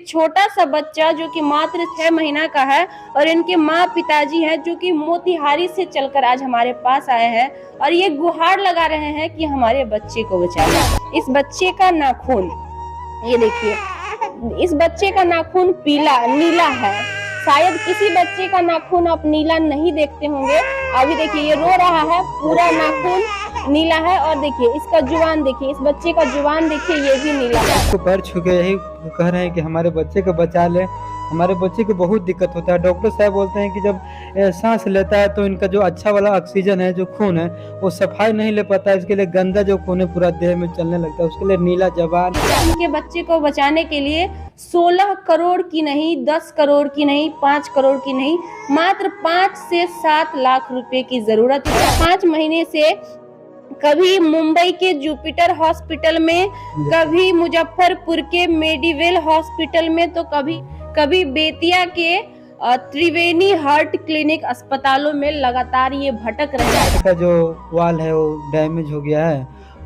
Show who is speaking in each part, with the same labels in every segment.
Speaker 1: छोटा सा बच्चा जो कि मात्र 6 महीना का है और इनके माँ पिताजी हैं जो कि मोतिहारी से चलकर आज हमारे पास आए हैं और ये गुहार लगा रहे हैं कि हमारे बच्चे को बचाएं। इस बच्चे का नाखून, ये देखिए, इस बच्चे का नाखून नीला है। शायद किसी बच्चे का नाखून आप नीला नहीं देखते होंगे। अभी देखिए ये रो रहा है, पूरा नाखून नीला है। और देखिए इसका जुबान देखिए, इस बच्चे का जुबान देखिए, ये भी नीला है।
Speaker 2: तो पैर छू के यही कह रहे हैं कि हमारे बच्चे को बचा ले। हमारे बच्चे को बहुत दिक्कत होता है। डॉक्टर साहब बोलते हैं कि जब सांस लेता है तो इनका जो अच्छा वाला ऑक्सीजन है, जो खून है, वो सफाई नहीं ले पाता है। इसके लिए गंदा जो खून है पूरा देह में चलने लगता है, उसके लिए नीला जबान।
Speaker 1: इनके बच्चे को बचाने के लिए 16 करोड़ की नहीं, 10 करोड़ की नहीं, 5 करोड़ की नहीं, मात्र 5 से 7 लाख रुपए की जरूरत है। 5 महीने से कभी मुंबई के जुपिटर हॉस्पिटल में, कभी मुजफ्फरपुर के मेडिवेल हॉस्पिटल में, तो कभी बेतिया के त्रिवेणी हार्ट क्लिनिक अस्पतालों में लगातार ये भटक रहे हैं।
Speaker 2: का जो वाल है वो डैमेज हो गया है,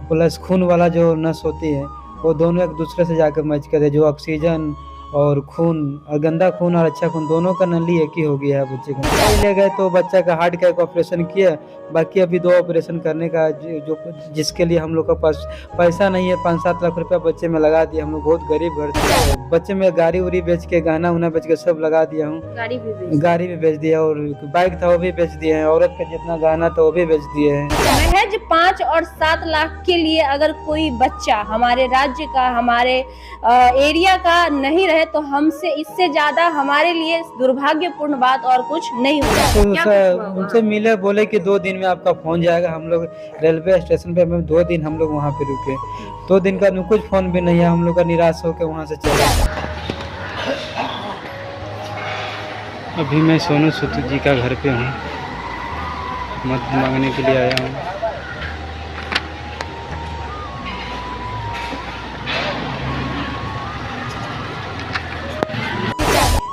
Speaker 2: प्लस खून वाला जो नस होती है वो दोनों एक दूसरे से जाकर मैच कर रहे। जो ऑक्सीजन और खून, और गंदा खून और अच्छा खून, दोनों का नली एक ही हो गया है बच्चे को। ले गए तो बच्चा का हार्ट का एक ऑपरेशन किया, बाकी अभी 2 ऑपरेशन करने का जो जिसके लिए हम लोग का पास पैसा नहीं है। 5-7 लाख रुपया बच्चे में लगा दिया। हम लोग बहुत गरीब घर से, बच्चे में गाड़ी उड़ी बेच के, गहना उना बेच के सब लगा दिया हूँ। गाड़ी भी बेच दिया और बाइक था वो भी बेच दिए हैं। औरत का जितना गहना था वो भी बेच दिए हैं।
Speaker 1: महज 5 और 7 लाख के लिए अगर कोई बच्चा हमारे राज्य का, हमारे एरिया का नहीं रहे तो हमसे इससे ज्यादा हमारे लिए दुर्भाग्यपूर्ण बात और कुछ नहीं होगा।
Speaker 2: तो उनसे मिले, बोले कि 2 दिन में आपका फोन जाएगा। हम लोग रेलवे स्टेशन पे 2 दिन हम लोग वहाँ पे रुके। 2 दिन का कुछ फोन भी नहीं है। हम लोग का निराश होकर वहाँ से चले। अभी मैं सोनू सूद जी का घर पे हूँ, मदद मांगने के लिए आया हूँ।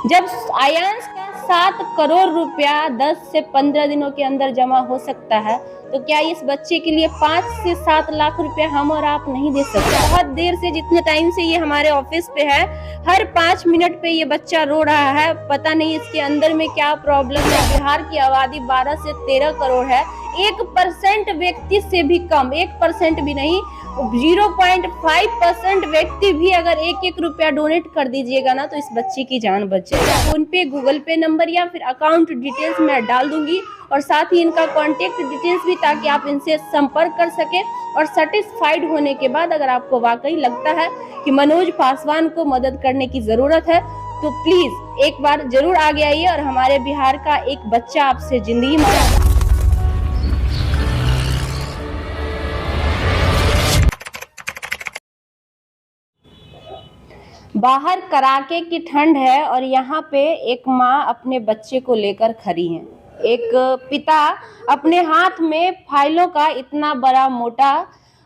Speaker 1: जब आयांश का 7 करोड़ रुपया 10 से 15 दिनों के अंदर जमा हो सकता है, तो क्या इस बच्चे के लिए 5 से 7 लाख रुपया हम और आप नहीं दे सकते? बहुत देर से, जितने टाइम से ये हमारे ऑफिस पे है, हर 5 मिनट पे ये बच्चा रो रहा है। पता नहीं इसके अंदर में क्या प्रॉब्लम है। बिहार की आबादी 12 से 13 करोड़ है। 1% व्यक्ति से भी कम, 1% भी नहीं, 0.5% व्यक्ति भी अगर 1-1 रुपया डोनेट कर दीजिएगा ना, तो इस बच्चे की जान बच जाएगी। फोन पे, गूगल पे नंबर या फिर अकाउंट डिटेल्स मैं डाल दूंगी, और साथ ही इनका कॉन्टेक्ट डिटेल्स भी, ताकि आप इनसे संपर्क कर सके। और सेटिस्फाइड होने के बाद अगर आपको वाकई लगता है कि मनोज पासवान को मदद करने की जरूरत है, तो प्लीज एक बार जरूर आगे आइए और हमारे बिहार का एक बच्चा आपसे जिंदगी मांगे। बाहर कड़ाके की ठंड है और यहाँ पे एक माँ अपने बच्चे को लेकर खड़ी है। एक पिता अपने हाथ में फाइलों का इतना बड़ा मोटा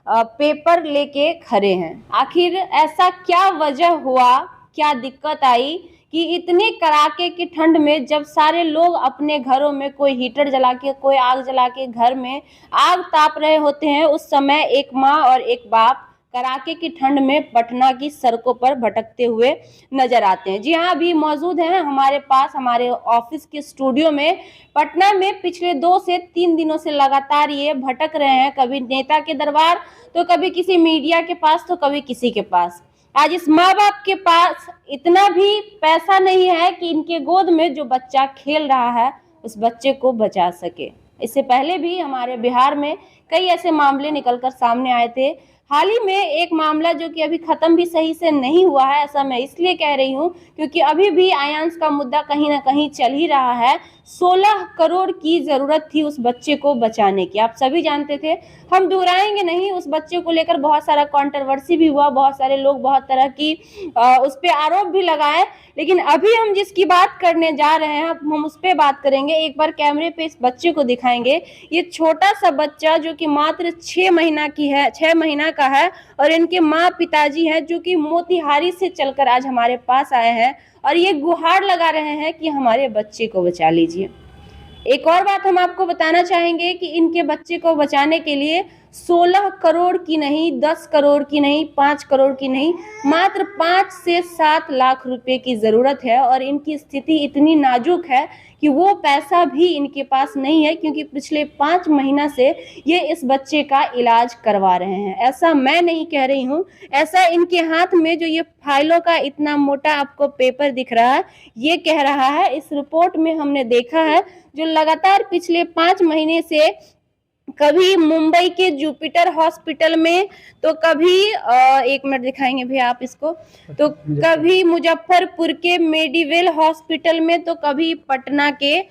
Speaker 1: पेपर लेके खड़े हैं। आखिर ऐसा क्या वजह हुआ, क्या दिक्कत आई कि इतने कड़ाके की ठंड में, जब सारे लोग अपने घरों में कोई हीटर जला के, कोई आग जला के घर में आग ताप रहे होते हैं, उस समय एक माँ और एक बाप कड़ाके की ठंड में पटना की सड़कों पर भटकते हुए नजर आते हैं। जी हाँ, अभी मौजूद हैं हमारे पास, हमारे ऑफिस के स्टूडियो में। पटना में पिछले 2 से 3 दिनों से लगातार ये भटक रहे हैं, कभी नेता के दरबार, तो कभी किसी मीडिया के पास, तो कभी किसी के पास। आज इस माँ बाप के पास इतना भी पैसा नहीं है कि इनके गोद में जो बच्चा खेल रहा है उस बच्चे को बचा सके। इससे पहले भी हमारे बिहार में कई ऐसे मामले निकलकर सामने आए थे। हाल ही में एक मामला जो कि अभी खत्म भी सही से नहीं हुआ है, ऐसा मैं इसलिए कह रही हूँ क्योंकि अभी भी आयांश का मुद्दा कहीं ना कहीं चल ही रहा है। 16 करोड़ की जरूरत थी उस बच्चे को बचाने की, आप सभी जानते थे, हम दोहराएंगे नहीं। उस बच्चे को लेकर बहुत सारा कंट्रोवर्सी भी हुआ, बहुत सारे लोग बहुत तरह की उस पर आरोप भी लगाए, लेकिन अभी हम जिसकी बात करने जा रहे हैं हम उस पर बात करेंगे। एक बार कैमरे पे इस बच्चे को दिखाएंगे। ये छोटा सा बच्चा जो कि मात्र 6 महीना का है और इनके माँ पिताजी हैं जो कि मोतिहारी से चलकर आज हमारे पास आए हैं और ये गुहार लगा रहे हैं कि हमारे बच्चे को बचा लीजिए। एक और बात हम आपको बताना चाहेंगे कि इनके बच्चे को बचाने के लिए 16 करोड़ की नहीं, 10 करोड़ की नहीं, 5 करोड़ की नहीं, मात्र 5 से 7 लाख रुपए की ज़रूरत है। और इनकी स्थिति इतनी नाजुक है कि वो पैसा भी इनके पास नहीं है, क्योंकि पिछले 5 महीना से ये इस बच्चे का इलाज करवा रहे हैं। ऐसा मैं नहीं कह रही हूँ, ऐसा इनके हाथ में जो ये फाइलों का इतना मोटा आपको पेपर दिख रहा है, ये कह रहा है। इस रिपोर्ट में हमने देखा है जो लगातार पिछले 5 महीने से कभी मुंबई के जुपिटर हॉस्पिटल में, तो कभी 1 मिनट दिखाएंगे भैया आप इसको, तो कभी मुजफ्फरपुर के मेडिवेल हॉस्पिटल में, तो कभी पटना के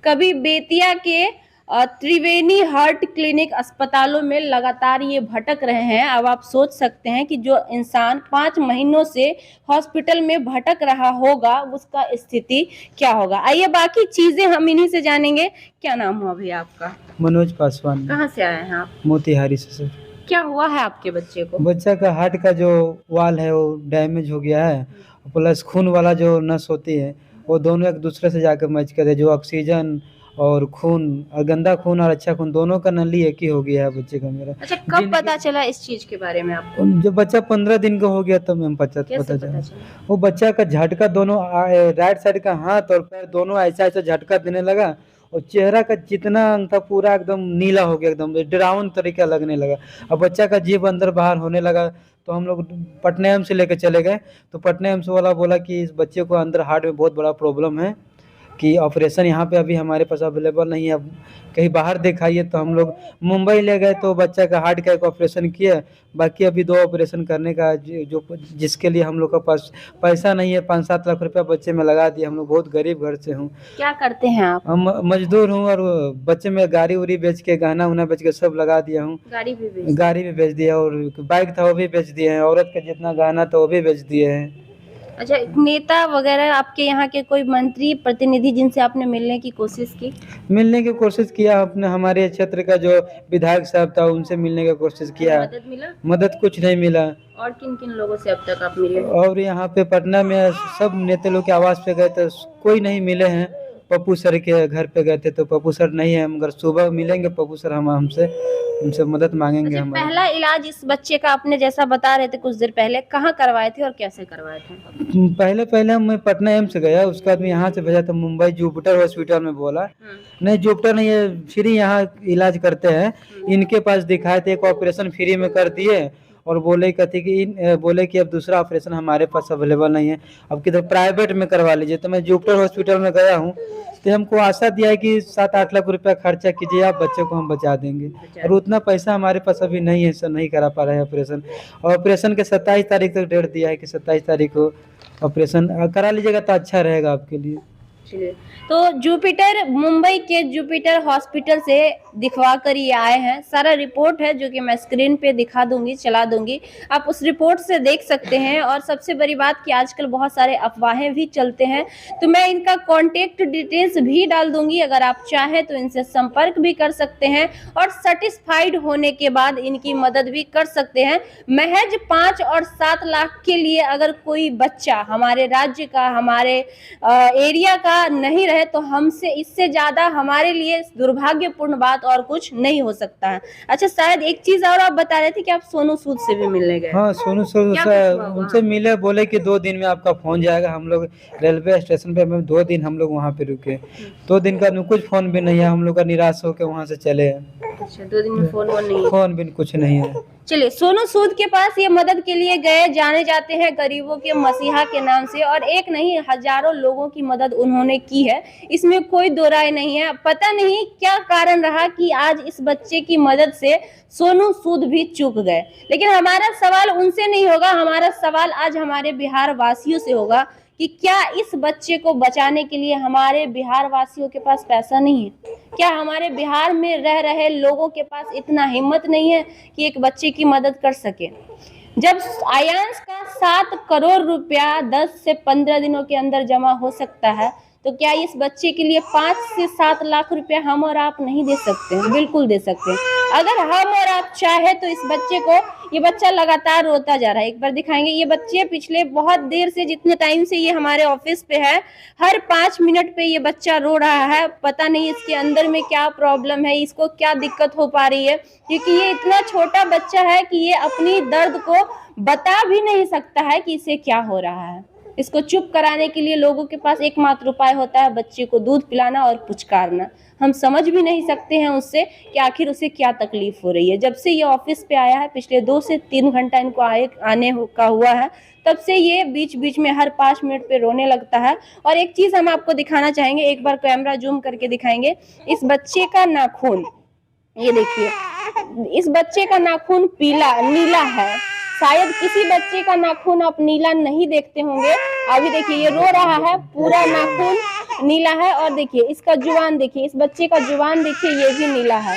Speaker 1: कभी बेतिया के त्रिवेणी हार्ट क्लिनिक अस्पतालों में लगातार ये भटक रहे हैं। अब आप सोच सकते हैं कि जो इंसान 5 महीनों से हॉस्पिटल में भटक रहा होगा उसका स्थिति क्या होगा। आइए बाकी चीजें हम इन्हीं से जानेंगे। क्या नाम हुआ भैया आपका?
Speaker 2: मनोज पासवान।
Speaker 1: कहाँ से आए हैं आप?
Speaker 2: मोतिहारी से सर।
Speaker 1: क्या हुआ है आपके बच्चे को?
Speaker 2: बच्चा का हार्ट का जो वाल है वो डैमेज हो गया है, प्लस खून वाला जो नस होती है वो दोनों एक दूसरे से जाकर मैच कर रहे, जो ऑक्सीजन और खून और गंदा खून और अच्छा खून दोनों का नली एक ही हो गया है बच्चे का मेरा।
Speaker 1: अच्छा, कब पता चला इस चीज के बारे में आपको?
Speaker 2: जब बच्चा 15 दिन का हो गया तब मैम पता चला। वो बच्चा का झटका दोनों राइट साइड का हाथ और पैर दोनों ऐसा ऐसा झटका देने लगा, और चेहरा का जितना अंग था पूरा एकदम नीला हो गया, एकदम डरावन तरीका लगने लगा। अब बच्चा का जीभ अंदर बाहर होने लगा, तो हम लोग पटना एम्स से लेकर चले गए। तो पटना एम्स वाला बोला कि इस बच्चे को अंदर हार्ट में बहुत बड़ा प्रॉब्लम है, कि ऑपरेशन यहाँ पे अभी हमारे पास अवेलेबल नहीं है, अब कहीं बाहर दिखाइए। तो हम लोग मुंबई ले गए, तो बच्चा का हार्ट का एक ऑपरेशन किए, बाकी अभी 2 ऑपरेशन करने का जो जिसके लिए हम लोग का पास पैसा नहीं है। 5-7 लाख रुपया बच्चे में लगा दिए। हम लोग बहुत गरीब घर से हूँ।
Speaker 1: क्या करते हैं आप?
Speaker 2: हम मजदूर हूँ, और बच्चे में गाड़ी उड़ी बेच के गहना उना बेच के सब लगा दिया हूँ।
Speaker 1: गाड़ी भी
Speaker 2: बेच दिया, और बाइक था वो भी बेच दिए हैं, औरत का जितना गहना था वो भी बेच दिए हैं।
Speaker 1: अच्छा, नेता वगैरह आपके यहाँ के कोई मंत्री प्रतिनिधि जिनसे आपने मिलने की कोशिश की?
Speaker 2: मिलने की कोशिश किया अपने, हमारे क्षेत्र का जो विधायक साहब था उनसे मिलने की कोशिश किया।
Speaker 1: मदद मिला?
Speaker 2: मदद कुछ नहीं मिला।
Speaker 1: और किन किन लोगों से अब तक आप मिले?
Speaker 2: और यहाँ पे पटना में सब नेता लोग के आवास पे गए थे, कोई नहीं मिले हैं। पप्पू सर के घर पे गए थे, तो पप्पू सर नहीं है, मगर सुबह मिलेंगे पप्पू सर, हम हमसे उनसे मदद मांगेंगे।
Speaker 1: अच्छा,
Speaker 2: हम
Speaker 1: पहला इलाज इस बच्चे का आपने जैसा बता रहे थे कुछ देर पहले, कहाँ करवाए थे और कैसे करवाए थे?
Speaker 2: पहले मैं पटना एम्स गया, उसके बाद में यहाँ से भेजा था मुंबई जुपिटर हॉस्पिटल में। बोला नहीं जुपिटर नहीं है, फ्री यहाँ इलाज करते हैं। इनके पास दिखाए थे, एक ऑपरेशन फ्री में कर दिए, और बोले कि अब दूसरा ऑपरेशन हमारे पास अवेलेबल नहीं है, अब किधर प्राइवेट में करवा लीजिए। तो मैं जुपिटर हॉस्पिटल में गया हूँ, तो हमको आशा दिया है कि 7-8 लाख रुपया खर्चा कीजिए, आप बच्चे को हम बचा देंगे। और उतना पैसा हमारे पास अभी नहीं है सर, नहीं करा पा रहे हैं ऑपरेशन। और ऑपरेशन के 27 तारीख तक डेट दिया है कि 27 तारीख को ऑपरेशन करा लीजिएगा तो अच्छा रहेगा आपके लिए।
Speaker 1: तो जुपिटर, मुंबई के जुपिटर हॉस्पिटल से दिखवा कर ये आए हैं। सारा रिपोर्ट है जो कि मैं स्क्रीन पे दिखा दूंगी, चला दूंगी, आप उस रिपोर्ट से देख सकते हैं। और सबसे बड़ी बात कि आजकल बहुत सारे अफवाहें भी चलते हैं, तो मैं इनका कॉन्टेक्ट डिटेल्स भी डाल दूंगी, अगर आप चाहें तो इनसे संपर्क भी कर सकते हैं और सेटिस्फाइड होने के बाद इनकी मदद भी कर सकते हैं। महज 5 और 7 लाख के लिए अगर कोई बच्चा हमारे राज्य का, हमारे एरिया का नहीं रहे, तो हमसे इससे ज्यादा हमारे लिए दुर्भाग्यपूर्ण बात और कुछ नहीं हो सकता है। अच्छा, शायद एक चीज और आप बता रहे थे कि आप सोनू सूद से भी मिलने गए।
Speaker 2: हाँ, सोनू सूद उनसे मिले, बोले कि 2 दिन में आपका फोन जाएगा। हम लोग रेलवे स्टेशन पे 2 दिन हम लोग वहाँ पे रुके, 2 दिन का कुछ फोन भी नहीं है। हम लोग का निराश होकर वहाँ से चले।
Speaker 1: अच्छा, 2 दिन में फोन
Speaker 2: भी कुछ नहीं है।
Speaker 1: चलिए, सोनू सूद के पास ये मदद के लिए गए, जाने जाते हैं गरीबों के मसीहा के नाम से, और एक नहीं हजारों लोगों की मदद उन्होंने की है, इसमें कोई दो राय नहीं है। पता नहीं क्या कारण रहा कि आज इस बच्चे की मदद से सोनू सूद भी चूक गए। लेकिन हमारा सवाल उनसे नहीं होगा, हमारा सवाल आज हमारे बिहार वासियों से होगा कि क्या इस बच्चे को बचाने के लिए हमारे बिहार वासियों के पास पैसा नहीं है? क्या हमारे बिहार में रह रहे लोगों के पास इतना हिम्मत नहीं है कि एक बच्चे की मदद कर सके? जब आयांश का 7 करोड़ रुपया 10 से 15 दिनों के अंदर जमा हो सकता है, तो क्या इस बच्चे के लिए 5 से 7 लाख रुपया हम और आप नहीं दे सकते हैं? बिल्कुल दे सकते हैं। अगर हम और आप चाहे तो इस बच्चे को, ये बच्चा लगातार रोता जा रहा है, एक बार दिखाएंगे। ये बच्चे पिछले बहुत देर से, जितने टाइम से ये हमारे ऑफिस पे है, हर 5 मिनट पे ये बच्चा रो रहा है। पता नहीं इसके अंदर में क्या प्रॉब्लम है, इसको क्या दिक्कत हो पा रही है, क्योंकि ये इतना छोटा बच्चा है कि ये अपनी दर्द को बता भी नहीं सकता है कि इसे क्या हो रहा है। इसको चुप कराने के लिए लोगों के पास एकमात्र उपाय होता है बच्चे को दूध पिलाना और पुचकारना। हम समझ भी नहीं सकते हैं उससे कि आखिर उसे क्या तकलीफ हो रही है। जब से ये ऑफिस पे आया है, पिछले 2 से 3 घंटा इनको आने का हुआ है, तब से ये बीच बीच में हर 5 मिनट पे रोने लगता है। और एक चीज हम आपको दिखाना चाहेंगे, एक बार कैमरा जूम करके दिखाएंगे। इस बच्चे का नाखून, ये देखिए, इस बच्चे का नाखून नीला है। शायद किसी बच्चे का नाखून आप नीला नहीं देखते होंगे। अभी देखिए ये रो रहा है, पूरा नाखून नीला है। और देखिए इसका जुबान देखिए, इस बच्चे का जुबान देखिए, ये भी नीला है।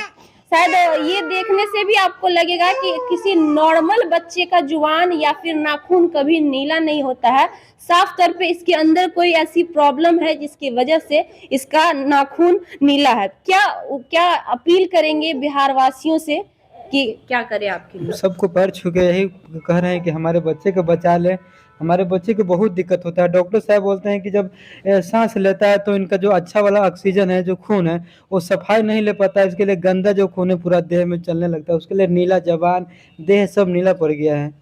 Speaker 1: शायद ये देखने से भी आपको लगेगा कि किसी नॉर्मल बच्चे का जुबान या फिर नाखून कभी नीला नहीं होता है। साफ तौर पे इसके अंदर कोई ऐसी प्रॉब्लम है जिसकी वजह से इसका नाखून नीला है। क्या अपील करेंगे बिहार वासियों से कि क्या करें आपके लिए?
Speaker 2: सबको पैर छू के यही कह रहे हैं कि हमारे बच्चे को बचा ले। हमारे बच्चे को बहुत दिक्कत होता है। डॉक्टर साहब बोलते हैं कि जब सांस लेता है तो इनका जो अच्छा वाला ऑक्सीजन है, जो खून है, वो सफाई नहीं ले पाता है। इसके लिए गंदा जो खून है पूरा देह में चलने लगता है। उसके लिए नीला जबान, देह सब नीला पड़ गया है।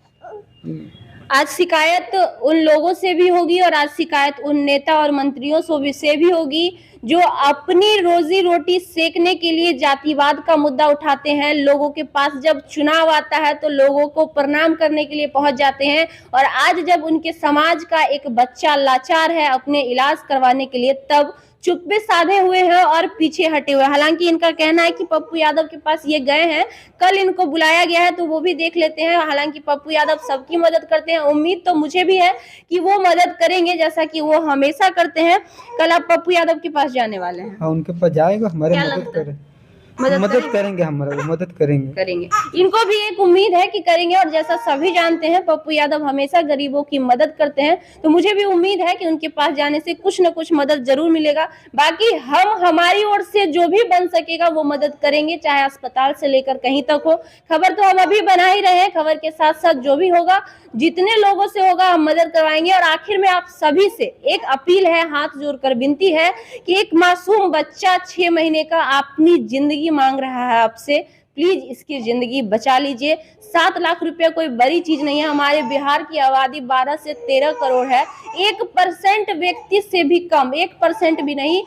Speaker 1: आज शिकायत उन लोगों से भी होगी और आज शिकायत उन नेता और मंत्रियों से भी होगी जो अपनी रोजी रोटी सेकने के लिए जातिवाद का मुद्दा उठाते हैं। लोगों के पास जब चुनाव आता है तो लोगों को प्रणाम करने के लिए पहुंच जाते हैं, और आज जब उनके समाज का एक बच्चा लाचार है अपने इलाज करवाने के लिए, तब चुप्पे साधे हुए हैं और पीछे हटे हुए। हालांकि इनका कहना है कि पप्पू यादव के पास ये गए हैं, कल इनको बुलाया गया है तो वो भी देख लेते हैं। हालांकि पप्पू यादव सबकी मदद करते हैं, उम्मीद तो मुझे भी है कि वो मदद करेंगे जैसा कि वो हमेशा करते हैं। कल आप पप्पू यादव के पास जाने वाले हैं।
Speaker 2: हाँ, उनके पास जाएगा, हमारे मदद करें, मदद करेंगे, हमारा मदद करेंगे।
Speaker 1: इनको भी एक उम्मीद है कि करेंगे, और जैसा सभी जानते हैं पप्पू यादव हमेशा गरीबों की मदद करते हैं, तो मुझे भी उम्मीद है कि उनके पास जाने से कुछ न कुछ मदद जरूर मिलेगा। बाकी हम हमारी ओर से जो भी बन सकेगा वो मदद करेंगे, चाहे अस्पताल से लेकर कहीं तक हो। खबर तो हम अभी बना ही रहे हैं, खबर के साथ साथ जो भी होगा, जितने लोगों से होगा हम मदद करवाएंगे। और आखिर में आप सभी से एक अपील है, हाथ जोड़कर विनती है कि एक मासूम बच्चा 6 महीने का अपनी जिंदगी मांग रहा है आपसे, प्लीज इसकी जिंदगी बचा लीजिए। 7 लाख रुपया कोई बड़ी चीज नहीं है। हमारे बिहार की आबादी 12 से 13 करोड़ है। 1% व्यक्ति से भी कम, 1% भी नहीं,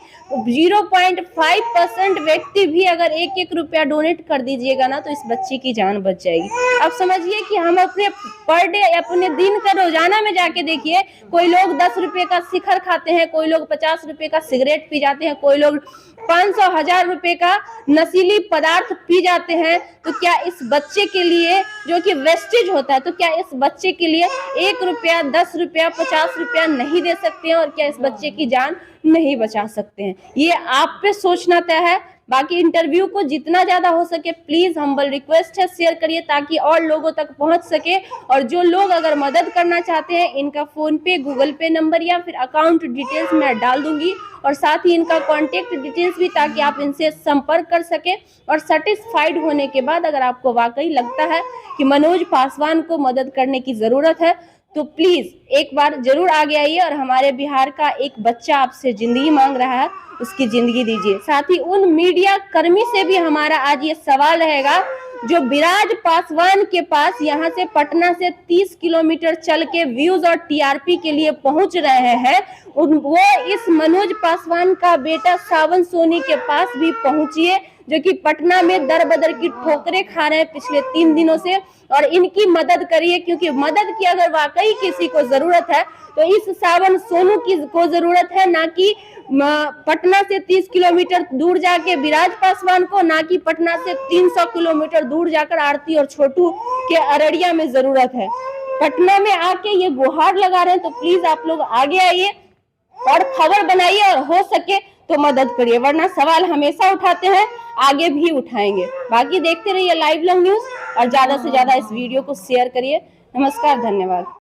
Speaker 1: 0.5% व्यक्ति भी अगर 1-1 रुपया डोनेट कर दीजिएगा ना, तो इस बच्चे की जान बच जाएगी। आप समझिए कि हम अपने पर डे, अपने दिन का रोजाना में जाके देखिए, कोई लोग 10 रुपए का शिखर खाते हैं, कोई लोग 50 रुपए का सिगरेट पी जाते हैं, कोई लोग 500-1000 रुपए का नशीली पदार्थ पी जाते हैं। तो क्या इस बच्चे के लिए, जो कि वेस्टेज होता है, तो क्या इस बच्चे के लिए 1 रुपया, 10 रुपया, 50 रुपया नहीं दे सकते हैं? और क्या इस बच्चे की जान नहीं बचा सकते हैं? ये आप पे सोचना तय है। बाकी इंटरव्यू को जितना ज्यादा हो सके प्लीज हम्बल रिक्वेस्ट है, शेयर करिए ताकि और लोगों तक पहुंच सके। और जो लोग अगर मदद करना चाहते हैं, इनका फोन पे, गूगल पे नंबर या फिर अकाउंट डिटेल्स मैं डाल दूंगी, और साथ ही इनका कॉन्टेक्ट डिटेल्स भी, ताकि आप इनसे संपर्क कर सके। और सेटिस्फाइड होने के बाद अगर आपको वाकई लगता है कि मनोज पासवान को मदद करने की जरूरत है, तो प्लीज एक बार जरूर आगे आइए और हमारे बिहार का एक बच्चा आपसे जिंदगी मांग रहा है, उसकी जिंदगी दीजिए। साथ ही उन मीडिया कर्मी से भी हमारा आज ये सवाल रहेगा जो विराज पासवान के पास यहाँ से, पटना से 30 किलोमीटर चल के व्यूज और टीआरपी के लिए पहुंच रहे हैं, वो इस मनोज पासवान का बेटा सावन सोनी के पास भी पहुंचिए, जो कि पटना में दर बदर की ठोकरें खा रहे हैं पिछले 3 दिनों से, और इनकी मदद करिए। क्योंकि मदद की अगर वाकई किसी को जरूरत है तो इस सावन सोनू की को जरूरत है, ना कि पटना से 30 किलोमीटर दूर जाके विराज पासवान को, ना कि पटना से 300 किलोमीटर दूर जाकर आरती और छोटू के अररिया में जरूरत है। पटना में आके ये गुहार लगा रहे हैं, तो प्लीज आप लोग आगे आइए और खबर बनाइए, और हो सके तो मदद करिए, वरना सवाल हमेशा उठाते हैं, आगे भी उठाएंगे। बाकी देखते रहिए लाइव लंग न्यूज, और ज्यादा से ज्यादा इस वीडियो को शेयर करिए। नमस्कार, धन्यवाद।